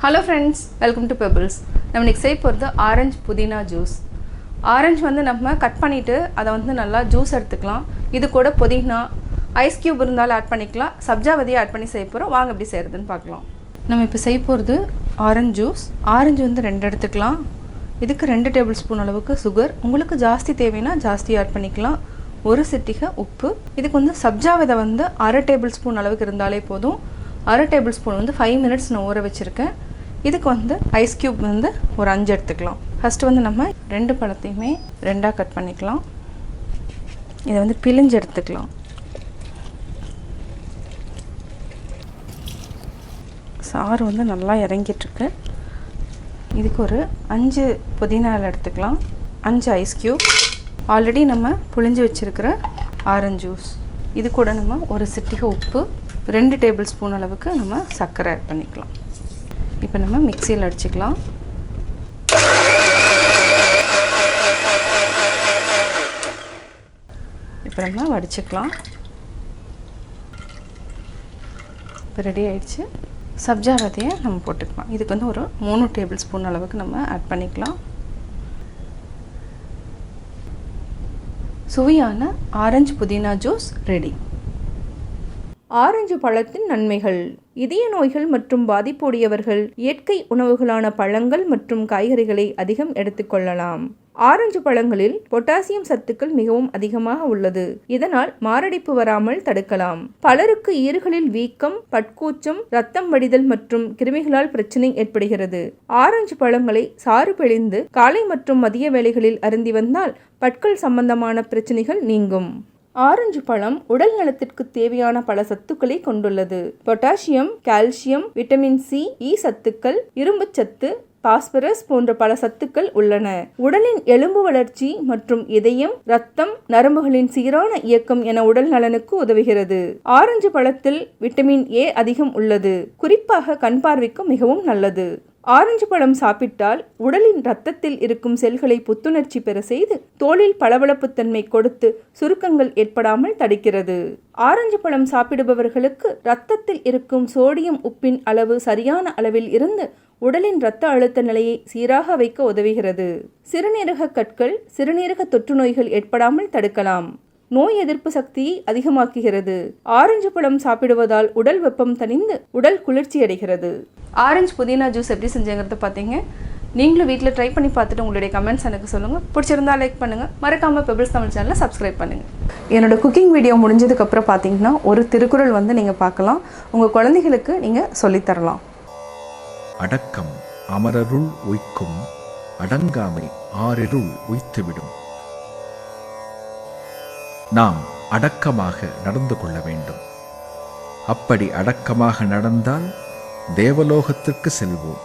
Hello friends, welcome to Pebbles. நம்ம இன்னைக்கு செய்ய போறது ஆரஞ்சு புதினா ஜூஸ். ஆரஞ்சு வந்து நம்ம கட் பண்ணிட்டு அத வந்து நல்லா ஜூஸ் எடுத்துக்கலாம். இது கூட புதினா, ஐஸ் கியூப் இருந்தாலும் ஆட் பண்ணிக்கலாம். சப்ஜாவதியை ஆட் பண்ணி செய்ய போறோம். வாங்க எப்படி செய்யறதுன்னு பார்க்கலாம். நம்ம இப்போ செய்ய போறது ஆரஞ்சு ஜூஸ். ஆரஞ்சு வந்து 2 எடுத்துக்கலாம். இதுக்கு 2 டேபிள் ஸ்பூன் அளவுக்கு சுகர். உங்களுக்கு ஜாஸ்தி தேவைனா ஜாஸ்தி ஆட் பண்ணிக்கலாம். ஒரு சிட்டிகை உப்பு. இதுக்கு வந்து சப்ஜாவதை வந்து 1/2 டேபிள் ஸ்பூன் அளவுக்கு இருந்தாலே போதும். 1/2 டேபிள் ஸ்பூன் வந்து 5 மினிட்ஸ் நான் ஊற வச்சுருக்கேன். இதுக்கு வந்து ஐஸ் கியூப் வந்து ஒரு 5 எடுத்துக்கலாம். ஃபஸ்ட்டு வந்து நம்ம 2 பழத்தையுமே 2ஆக கட் பண்ணிக்கலாம். இதை வந்து பிழிஞ்சு எடுத்துக்கலாம். சாறு வந்து நல்லா இறங்கிட்டுருக்கு. இதுக்கு ஒரு 5 புதினா இலை எடுத்துக்கலாம். 5 ஐஸ் கியூப். ஆல்ரெடி நம்ம புழிஞ்சு வச்சுருக்கிற ஆரஞ்சு ஜூஸ். இது கூட நம்ம ஒரு சிட்டிகை உப்பு, 2 டேபிள் ஸ்பூன் அளவுக்கு நம்ம சர்க்கரை ஆட் பண்ணிக்கலாம். இப்போ நம்ம மிக்சியில் அடிச்சுக்கலாம். இப்போ நம்ம வடிச்சுக்கலாம். இப்போ ரெடி ஆயிடுச்சு. சப்ஜாவதியை நம்ம போட்டுக்கலாம். இதுக்கு வந்து ஒரு 3 டேபிள் ஸ்பூன் அளவுக்கு நம்ம ஆட் பண்ணிக்கலாம். சுவையான ஆரஞ்சு புதினா ஜூஸ் ரெடி. ஆரஞ்சு பழத்தின் நன்மைகள். இதய நோய்கள் மற்றும் பாதிப்புடையவர்கள் இயற்கை உணவுகளான பழங்கள் மற்றும் காய்கறிகளை அதிகம் எடுத்துக்கொள்ளலாம். ஆரஞ்சு பழங்களில் பொட்டாசியம் சத்துக்கள் மிகவும் அதிகமாக உள்ளது. இதனால் மாரடைப்பு வராமல் தடுக்கலாம். பலருக்கு ஈறுகளில் வீக்கம், பட்கூச்சம், இரத்தம் வடிதல் மற்றும் கிருமிகளால் பிரச்சனை ஏற்படுகிறது. ஆரஞ்சு பழங்களை சாறு பிழிந்து காலை மற்றும் மதிய வேளைகளில் அருந்தி வந்தால் பற்கள் சம்பந்தமான பிரச்சனைகள் நீங்கும். ஆரஞ்சு பழம் உடல் நலத்திற்கு தேவையான பல சத்துக்களை கொண்டுள்ளது. பொட்டாசியம், கால்சியம், விட்டமின் சி, இ சத்துக்கள், இரும்பு சத்து, பாஸ்பரஸ் போன்ற பல சத்துக்கள் உள்ளன. உடலின் எலும்பு வளர்ச்சி மற்றும் இதயம், இரத்தம், நரம்புகளின் சீரான இயக்கம் என உடல் நலனுக்கு உதவுகிறது. ஆரஞ்சு பழத்தில் விட்டமின் ஏ அதிகம் உள்ளது. குறிப்பாக கண் பார்வைக்கு மிகவும் நல்லது. ஆரஞ்சு பழம் சாப்பிட்டால் உடலின் இரத்தத்தில் இருக்கும் செல்களை புத்துணர்ச்சி பெற செய்து தோலில் பளபளப்புத்தன்மை கொடுத்து சுருக்கங்கள் ஏற்படாமல் தடுக்கிறது. ஆரஞ்சு பழம் சாப்பிடுபவர்களுக்கு இரத்தத்தில் இருக்கும் சோடியம் உப்பின் அளவு சரியான அளவில் இருந்து உடலின் இரத்த அழுத்த நிலையை சீராக வைக்க உதவுகிறது. சிறுநீரக கற்கள், சிறுநீரக தொற்று நோய்கள் ஏற்படாமல் தடுக்கலாம். நோய் எதிர்ப்பு சக்தியை அதிகமாக்குகிறது. ஆரஞ்சு பழம் சாப்பிடுவதால் உடல் வெப்பம் தணிந்து உடல் குளிர்ச்சி அடைகிறது. ஆரஞ்சு புதினா ஜூஸ் எப்படி செஞ்சுங்கிறத பார்த்தீங்க. நீங்களும் வீட்டில் ட்ரை பண்ணி பார்த்துட்டு உங்களுடைய கமெண்ட்ஸ் எனக்கு சொல்லுங்கள். பிடிச்சிருந்தா லைக் பண்ணுங்கள். மறக்காமல் பெபிள்ஸ் தமிழ் சேனலை சப்ஸ்கிரைப் பண்ணுங்கள். என்னோட குக்கிங் வீடியோ முடிஞ்சதுக்கப்புறம் பார்த்தீங்கன்னா ஒரு திருக்குறள் வந்து நீங்கள் பார்க்கலாம். உங்கள் குழந்தைகளுக்கு நீங்கள் சொல்லித்தரலாம். அடக்கம் அமரருள் உய்க்கும், அடங்காமை ஆறிருள் உய்த்துவிடும். நாம் அடக்கமாக நடந்து கொள்ள வேண்டும். அப்படி அடக்கமாக நடந்தால் தேவலோகத்திற்கு செல்வோம்.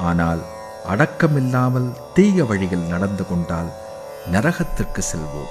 ஆனால் அடக்கமில்லாமல் தீய வழியில் நடந்து கொண்டால் நரகத்திற்கு செல்வோம்.